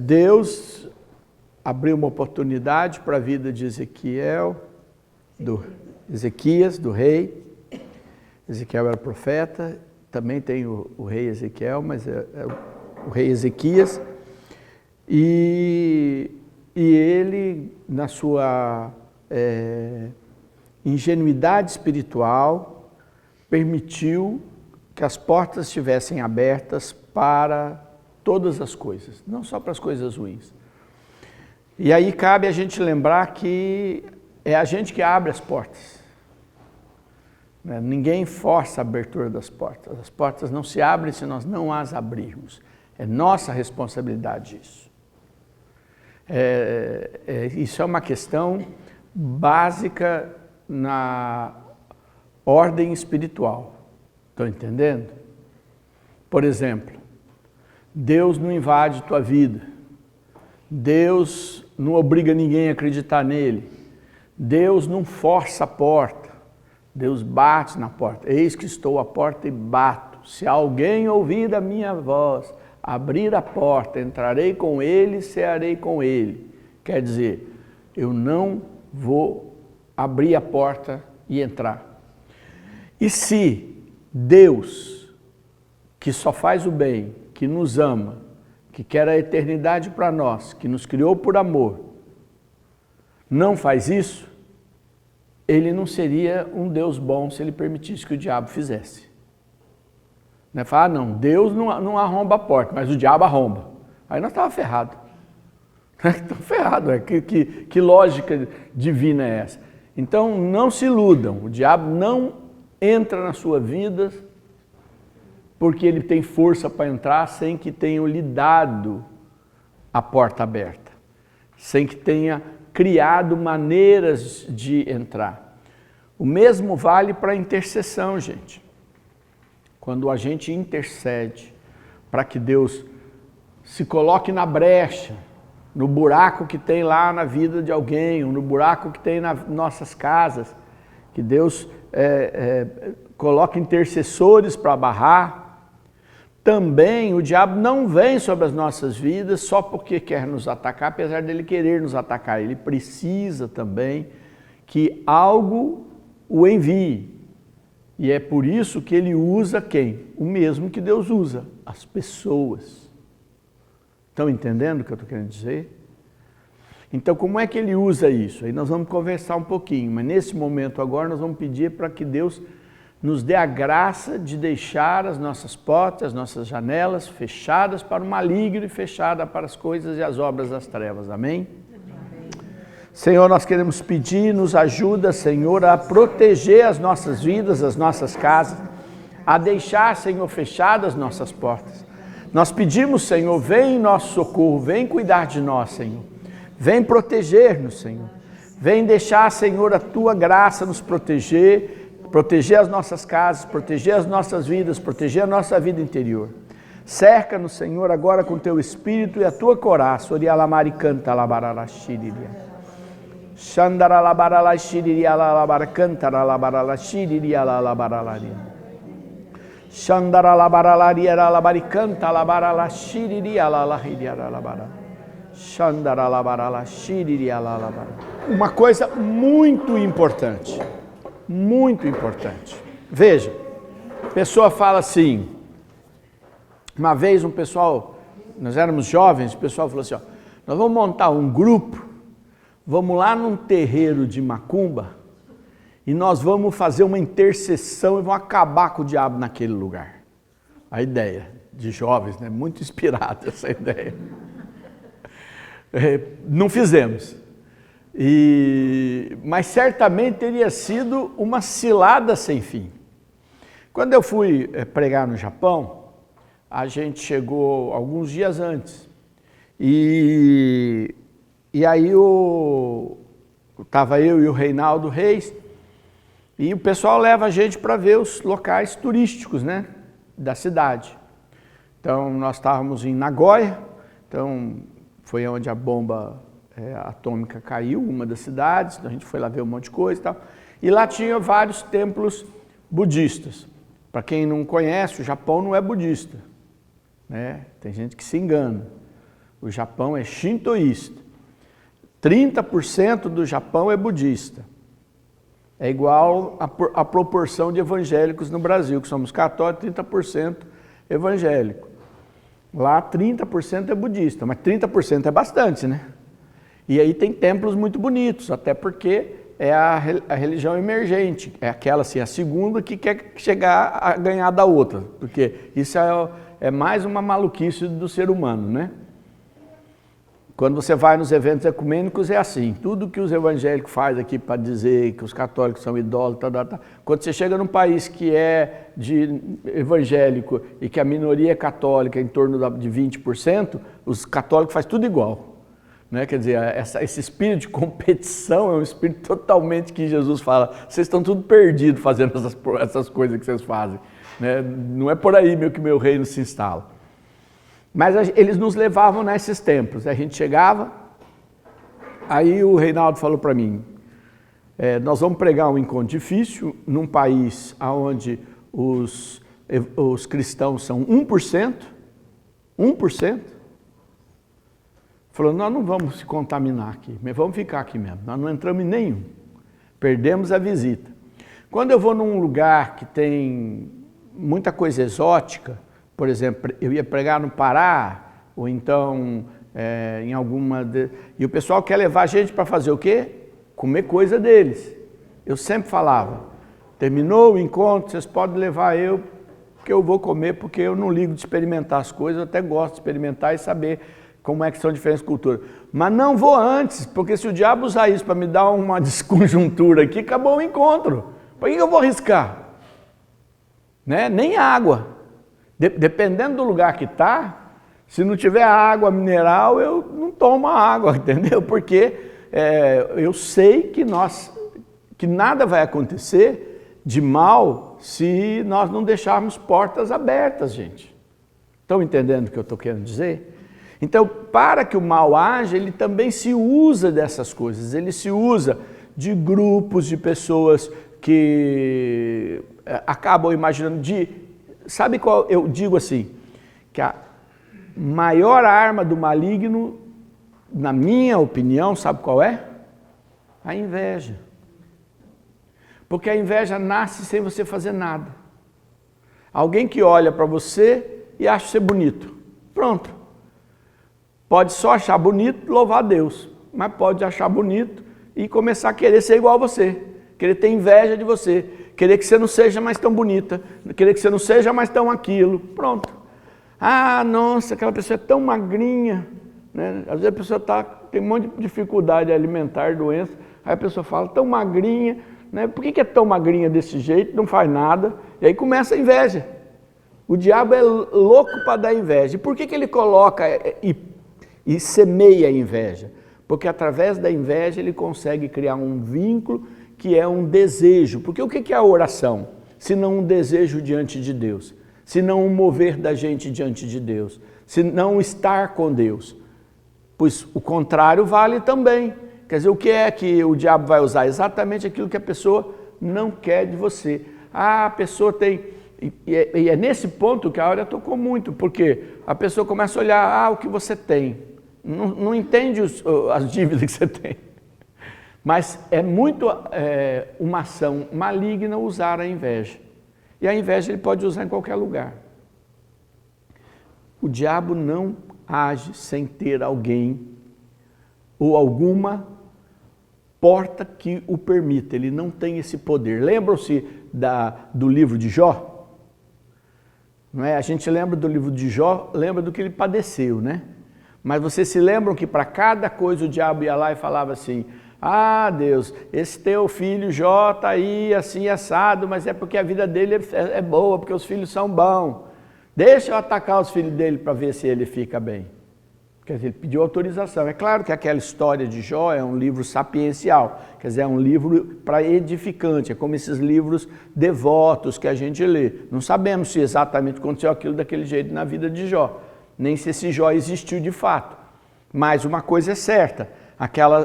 Deus abriu uma oportunidade para a vida de Ezequias, do rei. Ezequiel era profeta, também tem o rei Ezequiel, mas é o rei Ezequias. E ele, na sua ingenuidade espiritual, permitiu que as portas estivessem abertas para todas as coisas, não só para as coisas ruins. E aí cabe a gente lembrar que é a gente que abre as portas. Ninguém força a abertura das portas. As portas não se abrem se nós não as abrirmos. É nossa responsabilidade isso. Isso é uma questão básica na ordem espiritual. Estão entendendo? Por exemplo, Deus não invade tua vida. Deus não obriga ninguém a acreditar nele. Deus não força a porta. Deus bate na porta. Eis que estou à porta e bato. Se alguém ouvir a minha voz, abrir a porta, entrarei com ele, cearei com ele. Quer dizer, eu não vou abrir a porta e entrar. E se Deus, que só faz o bem, que nos ama, que quer a eternidade para nós, que nos criou por amor, não faz isso, ele não seria um Deus bom se ele permitisse que o diabo fizesse. Fala, não, Deus não arromba a porta, mas o diabo arromba. Aí nós estávamos ferrados. Estamos ferrados, que lógica divina é essa? Então não se iludam, o diabo não entra na sua vida porque ele tem força para entrar sem que tenham lhe dado a porta aberta, sem que tenha criado maneiras de entrar. O mesmo vale para a intercessão, gente. Quando a gente intercede para que Deus se coloque na brecha, no buraco que tem lá na vida de alguém, ou no buraco que tem nas nossas casas, que Deus coloque intercessores para barrar. Também o diabo não vem sobre as nossas vidas só porque quer nos atacar, apesar dele querer nos atacar. Ele precisa também que algo o envie. E é por isso que ele usa quem? O mesmo que Deus usa, as pessoas. Estão entendendo o que eu estou querendo dizer? Então, como é que ele usa isso? Aí nós vamos conversar um pouquinho, mas nesse momento agora nós vamos pedir para que Deus nos dê a graça de deixar as nossas portas, as nossas janelas fechadas para o maligno e fechadas para as coisas e as obras das trevas. Amém? Senhor, nós queremos pedir, nos ajuda, Senhor, a proteger as nossas vidas, as nossas casas, a deixar, Senhor, fechadas as nossas portas. Nós pedimos, Senhor, vem em nosso socorro, vem cuidar de nós, Senhor. Vem proteger-nos, Senhor. Vem deixar, Senhor, a Tua graça nos proteger, proteger as nossas casas, proteger as nossas vidas, proteger a nossa vida interior. Cerca-nos, Senhor, agora com Teu Espírito e a Tua coraça. Orialamari canta labaralaxiriria. Xandaralabaralaxiriria lalabaracanta lalabaralaxiriria lalabaralaria. Xandaralabaralaria lalabaricanta labaralaxiriria lalahiria lalabara. Xandaralabaralaxiriria lalabara. Uma coisa muito importante. Muito importante. Veja, a pessoa fala assim, uma vez nós éramos jovens, o pessoal falou assim, nós vamos montar um grupo, vamos lá num terreiro de macumba e nós vamos fazer uma intercessão e vamos acabar com o diabo naquele lugar. A ideia de jovens, né? Muito inspirada essa ideia. Não fizemos. Mas certamente teria sido uma cilada sem fim. Quando eu fui pregar no Japão, a gente chegou alguns dias antes. E aí estava eu e o Reinaldo Reis, e o pessoal leva a gente para ver os locais turísticos, né, da cidade. Então nós estávamos em Nagoya, então foi onde a bomba atômica caiu, uma das cidades, então a gente foi lá ver um monte de coisa e tal. E lá tinha vários templos budistas. Para quem não conhece, o Japão não é budista, né? Tem gente que se engana. O Japão é shintoísta. 30% do Japão é budista. É igual a proporção de evangélicos no Brasil, que somos católicos, 30% evangélico. Lá 30% é budista, mas 30% é bastante, né? E aí tem templos muito bonitos, até porque é a religião emergente, é aquela assim, a segunda que quer chegar a ganhar da outra, porque isso é mais uma maluquice do ser humano, né? Quando você vai nos eventos ecumênicos é assim, tudo que os evangélicos fazem aqui para dizer que os católicos são idólatras, quando você chega num país que é de evangélico e que a minoria é católica em torno de 20%, os católicos fazem tudo igual. Né? Quer dizer, esse espírito de competição é um espírito totalmente que Jesus fala, vocês estão tudo perdidos fazendo essas coisas que vocês fazem. Né? Não é por aí que meu reino se instala. Mas eles nos levavam nesses templos. A gente chegava, aí o Reinaldo falou para mim, nós vamos pregar um encontro difícil num país onde os cristãos são 1%. Falou, nós não vamos se contaminar aqui, mas vamos ficar aqui mesmo. Nós não entramos em nenhum. Perdemos a visita. Quando eu vou num lugar que tem muita coisa exótica, por exemplo, eu ia pregar no Pará, ou então em alguma... E o pessoal quer levar a gente para fazer o quê? Comer coisa deles. Eu sempre falava, terminou o encontro, vocês podem levar eu, porque eu vou comer, porque eu não ligo de experimentar as coisas, eu até gosto de experimentar e saber como é que são diferentes culturas. Mas não vou antes, porque se o diabo usar isso para me dar uma desconjuntura aqui, acabou o encontro. Por que eu vou arriscar? Né? Nem água. Dependendo do lugar que está, se não tiver água mineral, eu não tomo a água, entendeu? Porque eu sei que nada vai acontecer de mal se nós não deixarmos portas abertas, gente. Estão entendendo o que eu estou querendo dizer? Então, para que o mal haja, ele também se usa dessas coisas, ele se usa de grupos de pessoas que acabam imaginando sabe qual, eu digo assim, que a maior arma do maligno, na minha opinião, sabe qual é? A inveja. Porque a inveja nasce sem você fazer nada. Alguém que olha para você e acha você bonito. Pronto. Pode só achar bonito, louvar a Deus, mas pode achar bonito e começar a querer ser igual a você, querer ter inveja de você, querer que você não seja mais tão bonita, querer que você não seja mais tão aquilo, pronto. Ah, nossa, aquela pessoa é tão magrinha, né? Às vezes a pessoa tem um monte de dificuldade alimentar, doença, aí a pessoa fala, tão magrinha, né? Por que é tão magrinha desse jeito, não faz nada, e aí começa a inveja. O diabo é louco para dar inveja. E por que ele coloca e semeia a inveja? Porque através da inveja ele consegue criar um vínculo que é um desejo. Porque o que é a oração? Se não um desejo diante de Deus, se não um mover da gente diante de Deus, se não estar com Deus. Pois o contrário vale também. Quer dizer, o que é que o diabo vai usar? Exatamente aquilo que a pessoa não quer de você. Ah, a pessoa tem... E é nesse ponto que a Áurea tocou muito, porque a pessoa começa a olhar, o que você tem. Não entende as dívidas que você tem. Mas é muito uma ação maligna usar a inveja. E a inveja ele pode usar em qualquer lugar. O diabo não age sem ter alguém ou alguma porta que o permita. Ele não tem esse poder. Lembram-se do livro de Jó? Não é? A gente lembra do livro de Jó, lembra do que ele padeceu, né? Mas vocês se lembram que para cada coisa o diabo ia lá e falava assim, ah, Deus, esse teu filho Jó está aí assim assado, mas é porque a vida dele é boa, porque os filhos são bons. Deixa eu atacar os filhos dele para ver se ele fica bem. Quer dizer, ele pediu autorização. É claro que aquela história de Jó é um livro sapiencial, quer dizer, é um livro para edificante, é como esses livros devotos que a gente lê. Não sabemos se exatamente aconteceu aquilo daquele jeito na vida de Jó, nem se esse Jó existiu de fato. Mas uma coisa é certa,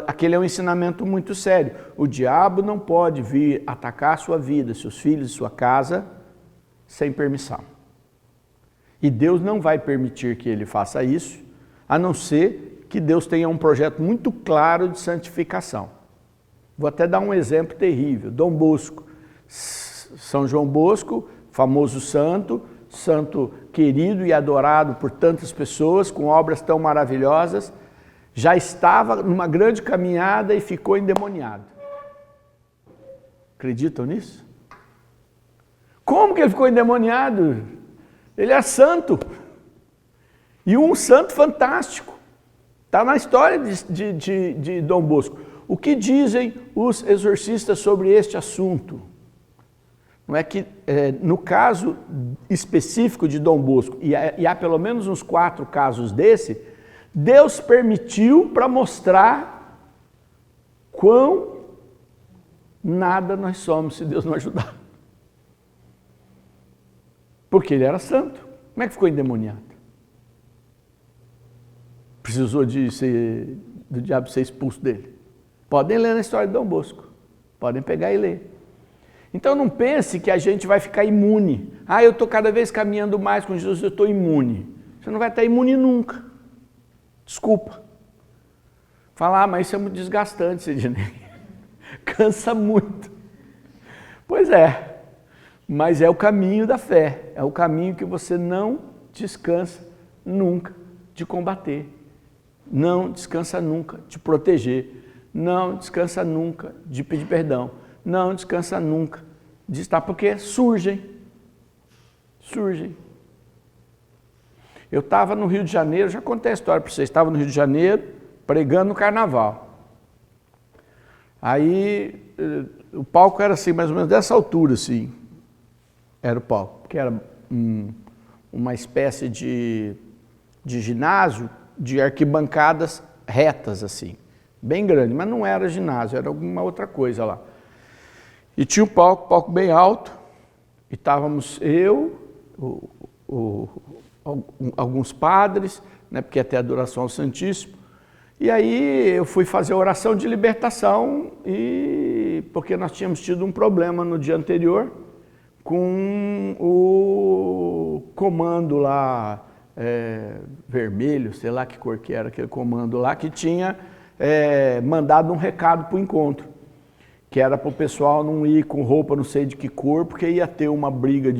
aquele é um ensinamento muito sério. O diabo não pode vir atacar a sua vida, seus filhos, sua casa, sem permissão. E Deus não vai permitir que ele faça isso, a não ser que Deus tenha um projeto muito claro de santificação. Vou até dar um exemplo terrível. Dom Bosco, São João Bosco, famoso santo, santo querido e adorado por tantas pessoas, com obras tão maravilhosas, já estava numa grande caminhada e ficou endemoniado. Acreditam nisso? Como que ele ficou endemoniado? Ele é santo. E um santo fantástico. Está na história de Dom Bosco. O que dizem os exorcistas sobre este assunto? Não é que, no caso específico de Dom Bosco, e há pelo menos uns 4 casos desse, Deus permitiu para mostrar quão nada nós somos se Deus não ajudar. Porque ele era santo. Como é que ficou endemoniado? Precisou do diabo ser expulso dele. Podem ler na história de Dom Bosco. Podem pegar e ler. Então não pense que a gente vai ficar imune. Eu estou cada vez caminhando mais com Jesus, eu estou imune. Você não vai estar imune nunca. Desculpa. Falar, mas isso é muito desgastante, Sidney. Cansa muito. Pois é, mas é o caminho da fé. É o caminho que você não descansa nunca de combater. Não descansa nunca de proteger. Não descansa nunca de pedir perdão. Não descansa nunca de estar, porque surgem. Eu estava no Rio de Janeiro, já contei a história para vocês, estava no Rio de Janeiro pregando no carnaval. Aí o palco era assim, mais ou menos dessa altura, assim, era o palco, porque era uma espécie de ginásio de arquibancadas retas, assim, bem grande, mas não era ginásio, era alguma outra coisa lá. E tinha um palco bem alto, e estávamos eu, alguns padres, né, porque até a adoração ao Santíssimo, e aí eu fui fazer a oração de libertação, porque nós tínhamos tido um problema no dia anterior com o comando lá, vermelho, sei lá que cor que era aquele comando lá, que tinha mandado um recado para o encontro, que era para o pessoal não ir com roupa não sei de que cor, porque ia ter uma briga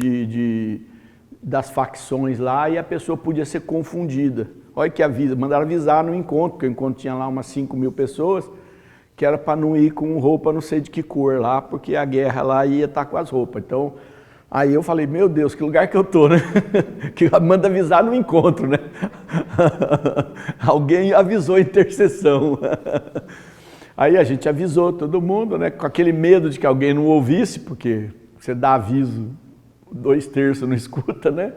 das facções lá e a pessoa podia ser confundida. Olha que mandaram avisar no encontro, porque o encontro tinha lá umas 5.000 pessoas, que era para não ir com roupa não sei de que cor lá, porque a guerra lá ia estar com as roupas. Então, aí eu falei, meu Deus, que lugar que eu tô, né? Que manda avisar no encontro, né? Alguém avisou a intercessão. Aí a gente avisou todo mundo, né? Com aquele medo de que alguém não ouvisse, porque você dá aviso, 2/3 não escuta, né?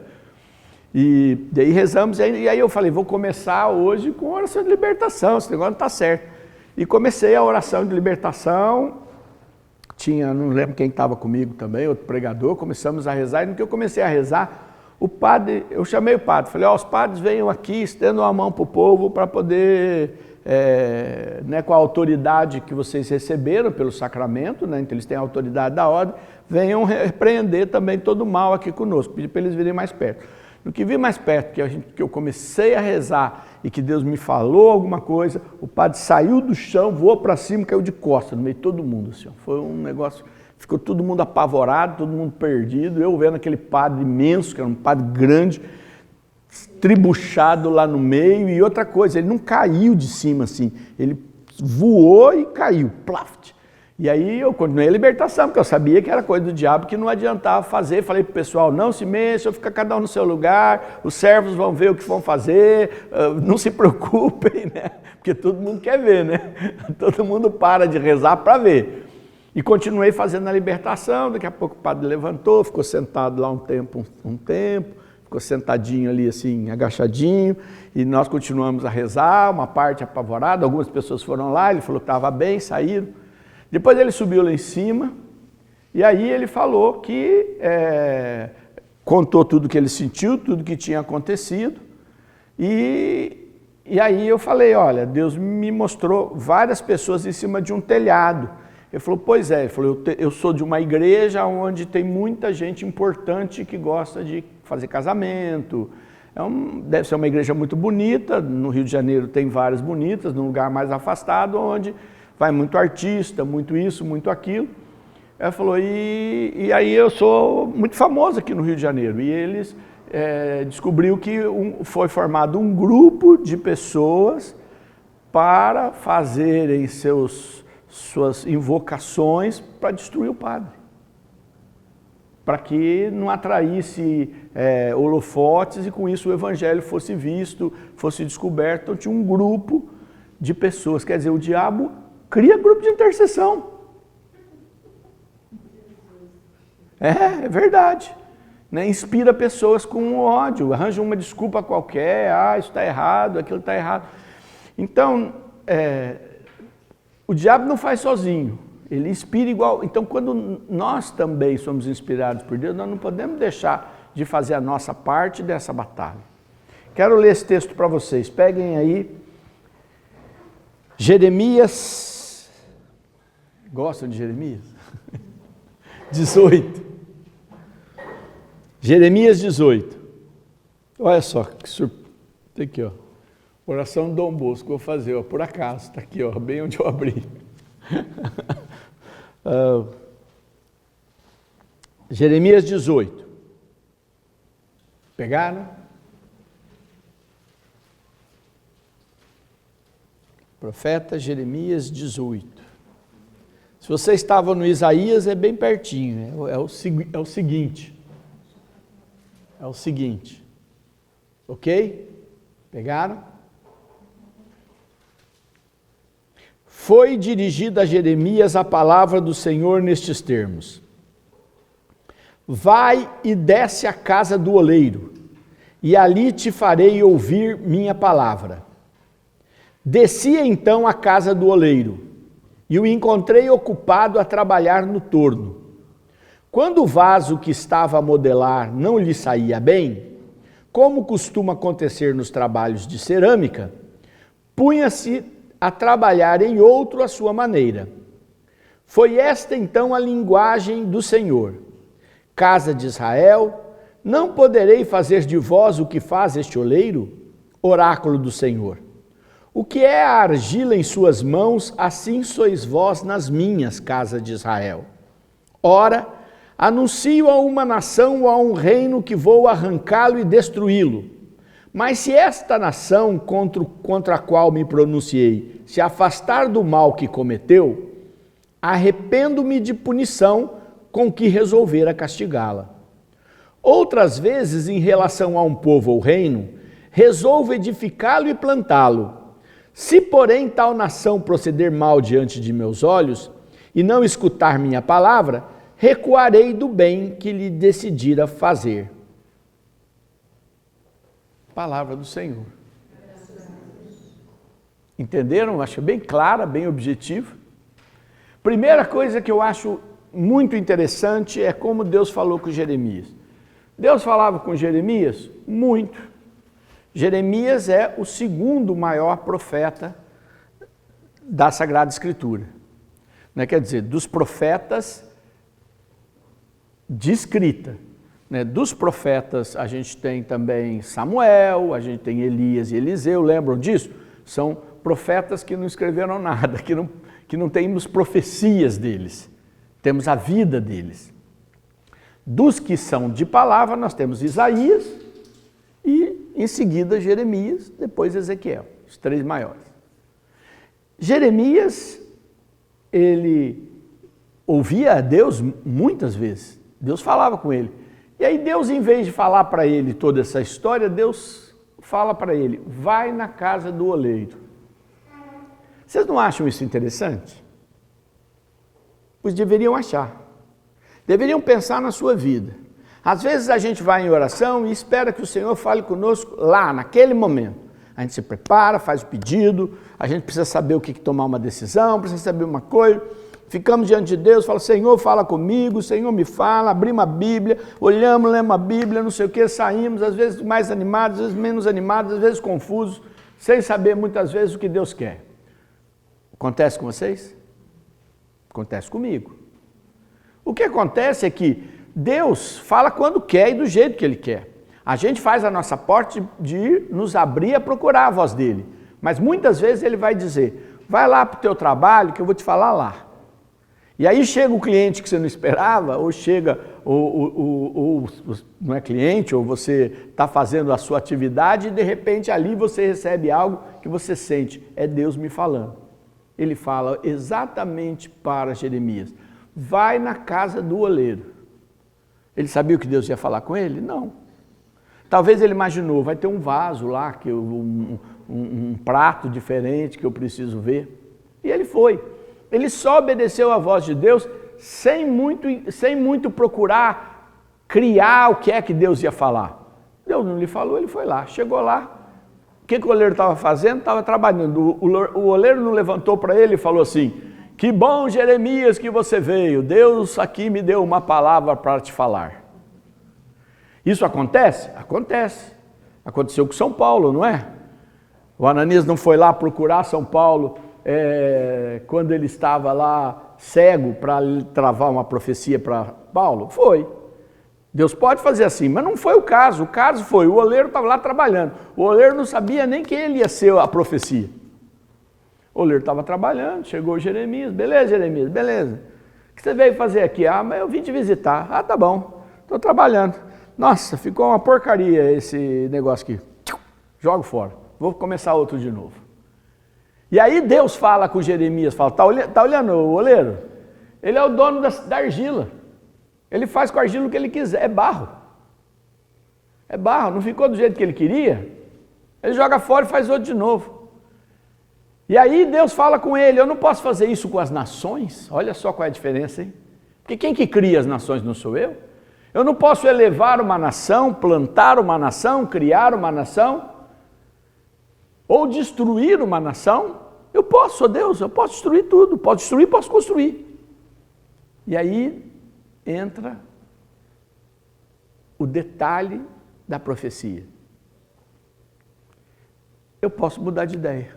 E daí rezamos, e aí eu falei, vou começar hoje com a oração de libertação, esse negócio não está certo. E comecei a oração de libertação, não lembro quem estava comigo também, outro pregador, começamos a rezar, e no que eu comecei a rezar, eu chamei o padre, falei, os padres venham aqui, estendam a mão para o povo para poder, né, com a autoridade que vocês receberam pelo sacramento, né, então eles têm a autoridade da ordem, venham repreender também todo o mal aqui conosco, pedi para eles virem mais perto. No que vi mais perto, que eu comecei a rezar e que Deus me falou alguma coisa, o padre saiu do chão, voou para cima, caiu de costas no meio de todo mundo. Assim, foi um negócio, ficou todo mundo apavorado, todo mundo perdido, eu vendo aquele padre imenso, que era um padre grande, tribuchado lá no meio, e outra coisa, ele não caiu de cima assim, ele voou e caiu, plaft. E aí eu continuei a libertação, porque eu sabia que era coisa do diabo que não adiantava fazer. Falei para o pessoal, não se mexa, fica cada um no seu lugar, os servos vão ver o que vão fazer, não se preocupem, né? Porque todo mundo quer ver, né? Todo mundo para de rezar para ver. E continuei fazendo a libertação, daqui a pouco o padre levantou, ficou sentado lá um tempo, ficou sentadinho ali assim, agachadinho, e nós continuamos a rezar, uma parte apavorada, algumas pessoas foram lá, ele falou que estava bem, saíram. Depois ele subiu lá em cima, e aí ele falou que, contou tudo que ele sentiu, tudo que tinha acontecido, e aí eu falei, olha, Deus me mostrou várias pessoas em cima de um telhado. Ele falou, pois é, ele falou, eu sou de uma igreja onde tem muita gente importante que gosta de fazer casamento, Deve ser uma igreja muito bonita, no Rio de Janeiro tem várias bonitas, num lugar mais afastado, onde vai muito artista, muito isso, muito aquilo. Ela falou, e aí eu sou muito famoso aqui no Rio de Janeiro. E eles descobriu que foi formado um grupo de pessoas para fazerem suas invocações para destruir o padre. Para que não atraísse holofotes e com isso o evangelho fosse visto, fosse descoberto. Então tinha um grupo de pessoas, quer dizer, o diabo cria grupo de intercessão. É verdade. Né? Inspira pessoas com ódio, arranja uma desculpa qualquer, isso está errado, aquilo está errado. Então, o diabo não faz sozinho, ele inspira igual. Então, quando nós também somos inspirados por Deus, nós não podemos deixar de fazer a nossa parte dessa batalha. Quero ler esse texto para vocês, peguem aí, Jeremias, gostam de Jeremias? 18. Jeremias 18. Olha só, que surpresa. Aqui, ó. Oração do Dom Bosco, vou fazer, ó, por acaso, está aqui, ó, bem onde eu abri. Jeremias 18. Pegaram? Profeta Jeremias 18. Se você estava no Isaías, é bem pertinho, é o seguinte. É o seguinte. Ok? Pegaram? Foi dirigida a Jeremias a palavra do Senhor nestes termos: vai e desce à casa do oleiro, e ali te farei ouvir minha palavra. Desci então à casa do oleiro, e o encontrei ocupado a trabalhar no torno. Quando o vaso que estava a modelar não lhe saía bem, como costuma acontecer nos trabalhos de cerâmica, punha-se a trabalhar em outro à sua maneira. Foi esta então a linguagem do Senhor: casa de Israel, não poderei fazer de vós o que faz este oleiro? Oráculo do Senhor. O que é a argila em suas mãos, assim sois vós nas minhas, casa de Israel. Ora, anuncio a uma nação ou a um reino que vou arrancá-lo e destruí-lo. Mas se esta nação contra a qual me pronunciei se afastar do mal que cometeu, arrependo-me de punição com que resolvera castigá-la. Outras vezes, em relação a um povo ou reino, resolvo edificá-lo e plantá-lo. Se, porém, tal nação proceder mal diante de meus olhos e não escutar minha palavra, recuarei do bem que lhe decidira fazer. Palavra do Senhor. Entenderam? Acho bem clara, bem objetiva. Primeira coisa que eu acho muito interessante é como Deus falou com Jeremias. Deus falava com Jeremias muito. Jeremias é o segundo maior profeta da Sagrada Escritura. Né? Quer dizer, dos profetas de escrita. Né? Dos profetas a gente tem também Samuel, a gente tem Elias e Eliseu, lembram disso? São profetas que não escreveram nada, que não temos profecias deles, temos a vida deles. Dos que são de palavra, nós temos Isaías e, em seguida, Jeremias, depois Ezequiel, os três maiores. Jeremias, ele ouvia a Deus muitas vezes, Deus falava com ele. E aí Deus, em vez de falar para ele toda essa história, Deus fala para ele: vai na casa do oleiro. Vocês não acham isso interessante? Pois deveriam achar. Deveriam pensar na sua vida. Às vezes a gente vai em oração e espera que o Senhor fale conosco lá, naquele momento. A gente se prepara, faz o pedido, a gente precisa saber o que tomar uma decisão, precisa saber uma coisa. Ficamos diante de Deus, fala: Senhor, fala comigo, Senhor, me fala. Abrimos a Bíblia, olhamos, lemos a Bíblia, não sei o que, saímos, às vezes mais animados, às vezes menos animados, às vezes confusos, sem saber muitas vezes o que Deus quer. Acontece com vocês? Acontece comigo. O que acontece é que Deus fala quando quer e do jeito que Ele quer. A gente faz a nossa parte de nos abrir a procurar a voz dele. Mas muitas vezes ele vai dizer, vai lá para o teu trabalho que eu vou te falar lá. E aí chega o cliente que você não esperava, ou chega, ou não é cliente, ou você está fazendo a sua atividade e de repente ali você recebe algo que você sente, é Deus me falando. Ele fala exatamente para Jeremias, vai na casa do oleiro. Ele sabia o que Deus ia falar com ele? Não. Talvez ele imaginou, vai ter um vaso lá, um prato diferente que eu preciso ver. E ele foi. Ele só obedeceu à voz de Deus sem muito procurar criar o que é que Deus ia falar. Deus não lhe falou, ele foi lá. Chegou lá, o que o oleiro estava fazendo? Estava trabalhando. O oleiro não levantou para ele e falou assim, que bom, Jeremias, que você veio. Deus aqui me deu uma palavra para te falar. Isso acontece? Acontece. Aconteceu com São Paulo, não é? O Ananias não foi lá procurar São Paulo quando ele estava lá cego para travar uma profecia para Paulo? Foi. Deus pode fazer assim, mas não foi o caso. O caso foi, o oleiro estava lá trabalhando. O oleiro não sabia nem quem ele ia ser a profecia. O oleiro estava trabalhando, chegou Jeremias. Beleza, Jeremias, beleza. O que você veio fazer aqui? Ah, mas eu vim te visitar. Ah, tá bom, estou trabalhando. Nossa, ficou uma porcaria esse negócio aqui. Jogo fora. Vou começar outro de novo. E aí Deus fala com Jeremias, fala, tá olhando o oleiro? Ele é o dono da argila. Ele faz com a argila o que ele quiser, é barro. É barro, não ficou do jeito que ele queria? Ele joga fora e faz outro de novo. E aí Deus fala com ele, eu não posso fazer isso com as nações? Olha só qual é a diferença, hein? Porque quem que cria as nações não sou eu? Eu não posso elevar uma nação, plantar uma nação, criar uma nação, ou destruir uma nação. Eu posso, sou Deus, eu posso destruir tudo, posso destruir, posso construir. E aí entra o detalhe da profecia. Eu posso mudar de ideia.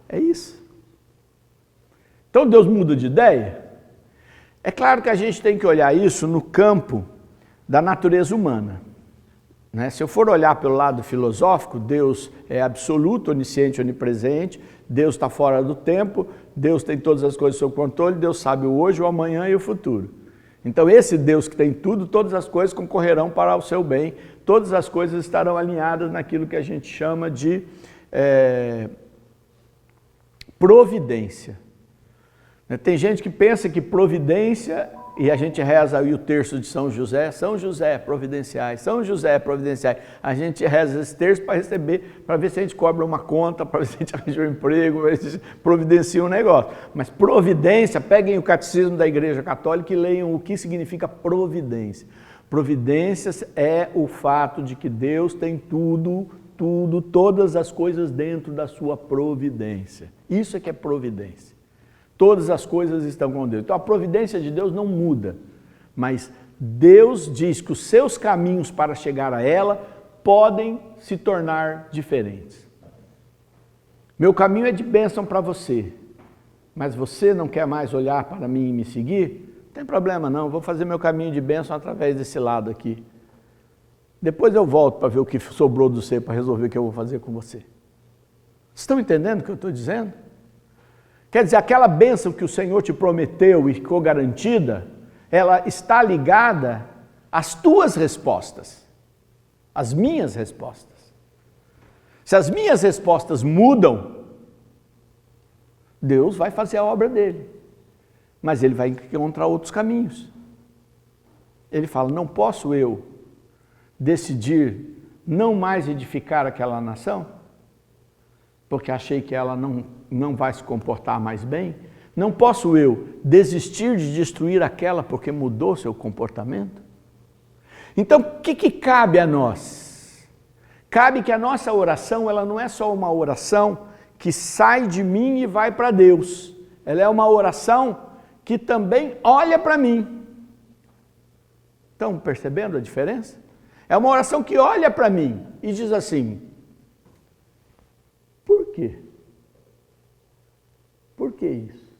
É isso. Então Deus muda de ideia? É claro que a gente tem que olhar isso no campo da natureza humana. Né? Se eu for olhar pelo lado filosófico, Deus é absoluto, onisciente, onipresente, Deus está fora do tempo, Deus tem todas as coisas sob controle, Deus sabe o hoje, o amanhã e o futuro. Então esse Deus que tem tudo, todas as coisas concorrerão para o seu bem, todas as coisas estarão alinhadas naquilo que a gente chama de providência. Tem gente que pensa que providência, e a gente reza aí o terço de São José providenciais, São José providenciais. A gente reza esse terço para receber, para ver se a gente cobra uma conta, para ver se a gente arranja um emprego, para ver se a gente providencia um negócio. Mas providência, peguem o catecismo da Igreja Católica e leiam o que significa providência. Providência é o fato de que Deus tem todas as coisas dentro da sua providência. Isso é que é providência. Todas as coisas estão com Deus. Então a providência de Deus não muda, mas Deus diz que os seus caminhos para chegar a ela podem se tornar diferentes. Meu caminho é de bênção para você, mas você não quer mais olhar para mim e me seguir? Não tem problema não, vou fazer meu caminho de bênção através desse lado aqui. Depois eu volto para ver o que sobrou do você, para resolver o que eu vou fazer com você. Vocês estão entendendo o que eu estou dizendo? Quer dizer, aquela bênção que o Senhor te prometeu e ficou garantida, ela está ligada às tuas respostas, às minhas respostas. Se as minhas respostas mudam, Deus vai fazer a obra dele, mas ele vai encontrar outros caminhos. Ele fala, não posso eu decidir não mais edificar aquela nação? Porque achei que ela não vai se comportar mais bem? Não posso eu desistir de destruir aquela porque mudou seu comportamento? Então, o que cabe a nós? Cabe que a nossa oração, ela não é só uma oração que sai de mim e vai para Deus. Ela é uma oração que também olha para mim. Estão percebendo a diferença? É uma oração que olha para mim e diz assim, por quê? Por que isso?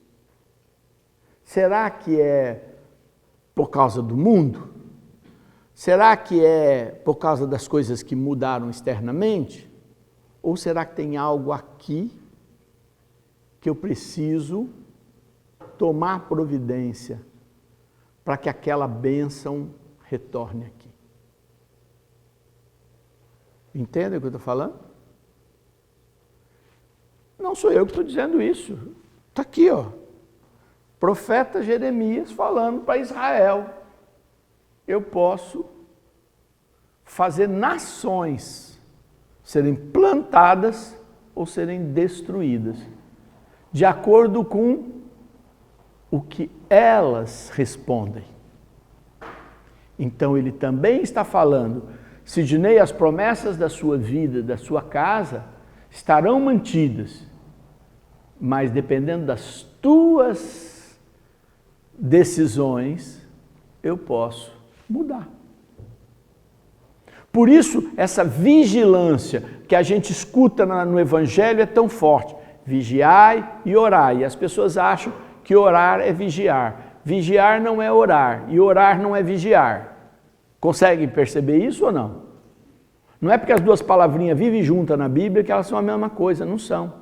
Será que é por causa do mundo? Será que é por causa das coisas que mudaram externamente? Ou será que tem algo aqui que eu preciso tomar providência para que aquela bênção retorne aqui? Entende o que eu estou falando? Não sou eu que estou dizendo isso. Está aqui, ó. Profeta Jeremias falando para Israel. Eu posso fazer nações serem plantadas ou serem destruídas, de acordo com o que elas respondem. Então ele também está falando, Sidnei, as promessas da sua vida, da sua casa, estarão mantidas, mas dependendo das tuas decisões, eu posso mudar. Por isso, essa vigilância que a gente escuta no Evangelho é tão forte. Vigiai e orai. E as pessoas acham que orar é vigiar. Vigiar não é orar e orar não é vigiar. Conseguem perceber isso ou não? Não é porque as duas palavrinhas vivem juntas na Bíblia que elas são a mesma coisa, não são.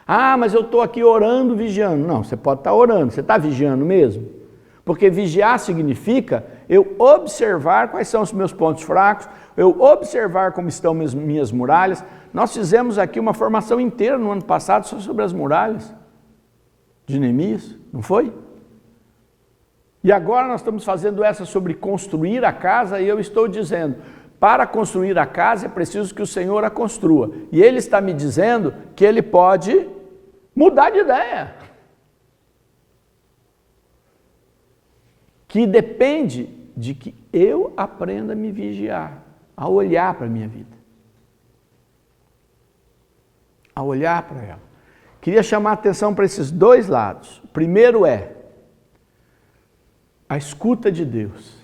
Ah, mas eu estou aqui orando, vigiando. Não, você pode estar orando, você está vigiando mesmo? Porque vigiar significa eu observar quais são os meus pontos fracos, eu observar como estão minhas muralhas. Nós fizemos aqui uma formação inteira no ano passado só sobre as muralhas de Neemias, não foi? E agora nós estamos fazendo essa sobre construir a casa e eu estou dizendo, para construir a casa é preciso que o Senhor a construa. E Ele está me dizendo que Ele pode mudar de ideia. Que depende de que eu aprenda a me vigiar, a olhar para a minha vida. A olhar para ela. Queria chamar a atenção para esses dois lados. O primeiro é a escuta de Deus.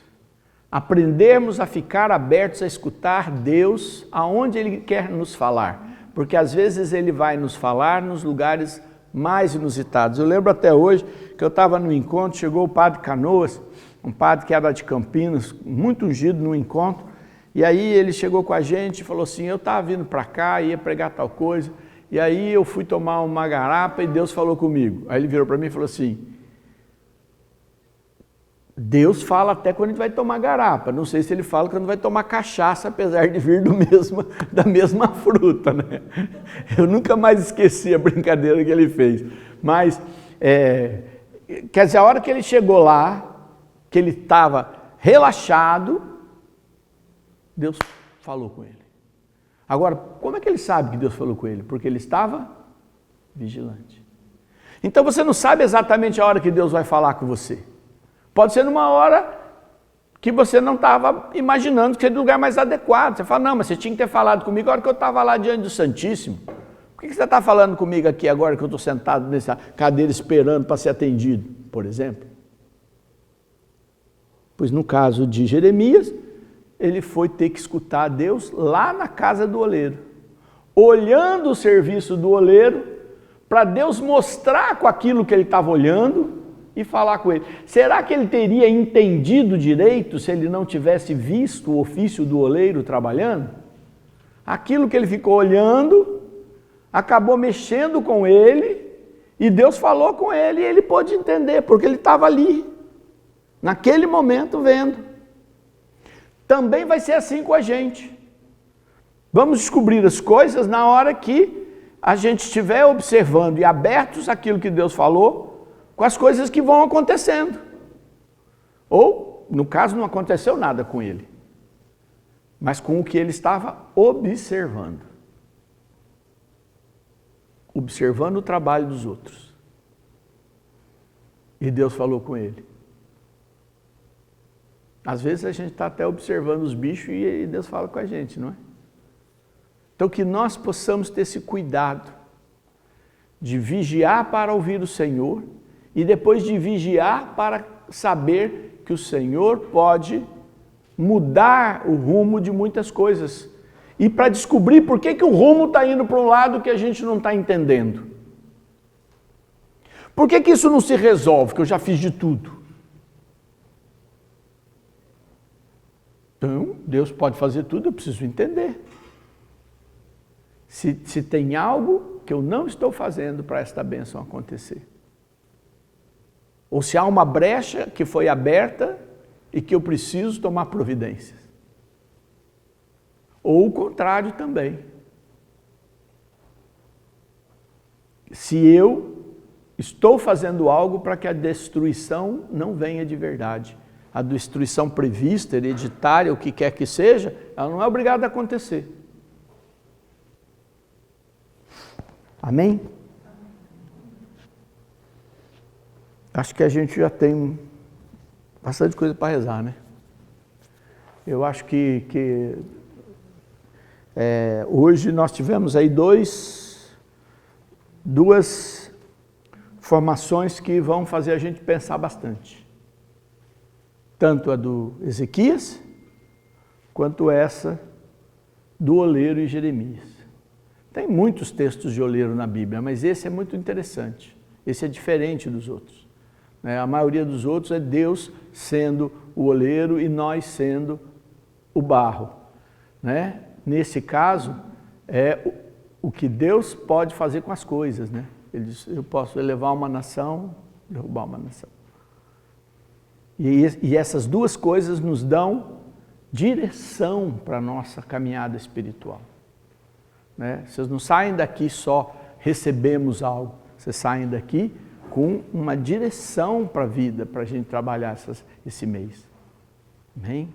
Aprendermos a ficar abertos a escutar Deus aonde Ele quer nos falar. Porque às vezes Ele vai nos falar nos lugares mais inusitados. Eu lembro até hoje que eu estava no encontro, chegou o padre Canoas, um padre que era de Campinas, muito ungido no encontro, e aí ele chegou com a gente e falou assim, eu estava vindo para cá, ia pregar tal coisa, e aí eu fui tomar uma garapa e Deus falou comigo. Aí ele virou para mim e falou assim, Deus fala até quando a gente vai tomar garapa, não sei se ele fala quando vai tomar cachaça, apesar de vir da mesma fruta, né? Eu nunca mais esqueci a brincadeira que ele fez, mas, quer dizer, a hora que ele chegou lá, que ele estava relaxado, Deus falou com ele. Agora, como é que ele sabe que Deus falou com ele? Porque ele estava vigilante. Então você não sabe exatamente a hora que Deus vai falar com você. Pode ser numa hora que você não estava imaginando que seria o lugar mais adequado. Você fala, não, mas você tinha que ter falado comigo a hora que eu estava lá diante do Santíssimo. Por que você está falando comigo aqui agora que eu estou sentado nessa cadeira esperando para ser atendido, por exemplo? Pois no caso de Jeremias, ele foi ter que escutar Deus lá na casa do oleiro, olhando o serviço do oleiro, para Deus mostrar com aquilo que ele estava olhando e falar com ele. Será que ele teria entendido direito se ele não tivesse visto o ofício do oleiro trabalhando? Aquilo que ele ficou olhando, acabou mexendo com ele, e Deus falou com ele, e ele pôde entender, porque ele estava ali, naquele momento vendo. Também vai ser assim com a gente. Vamos descobrir as coisas na hora que a gente estiver observando e abertos àquilo que Deus falou, com as coisas que vão acontecendo. Ou, no caso, não aconteceu nada com ele, mas com o que ele estava observando. Observando o trabalho dos outros. E Deus falou com ele. Às vezes a gente está até observando os bichos e Deus fala com a gente, não é? Então que nós possamos ter esse cuidado de vigiar para ouvir o Senhor e depois de vigiar para saber que o Senhor pode mudar o rumo de muitas coisas e para descobrir por que o rumo está indo para um lado que a gente não está entendendo. Por que isso não se resolve, que eu já fiz de tudo? Então, Deus pode fazer tudo, eu preciso entender. Se tem algo que eu não estou fazendo para esta bênção acontecer. Ou se há uma brecha que foi aberta e que eu preciso tomar providências. Ou o contrário também. Se eu estou fazendo algo para que a destruição não venha de verdade. A destruição prevista, hereditária, o que quer que seja, ela não é obrigada a acontecer. Amém? Acho que a gente já tem bastante coisa para rezar, né? Eu acho que hoje nós tivemos aí duas formações que vão fazer a gente pensar bastante. Tanto a do Ezequias, quanto essa do oleiro e Jeremias. Tem muitos textos de oleiro na Bíblia, mas esse é muito interessante. Esse é diferente dos outros. A maioria dos outros é Deus sendo o oleiro e nós sendo o barro. Nesse caso, é o que Deus pode fazer com as coisas. Ele diz, eu posso elevar uma nação, derrubar uma nação. E essas duas coisas nos dão direção para a nossa caminhada espiritual. Vocês não saem daqui só recebemos algo, vocês saem daqui com uma direção para a vida, para a gente trabalhar esse mês. Amém?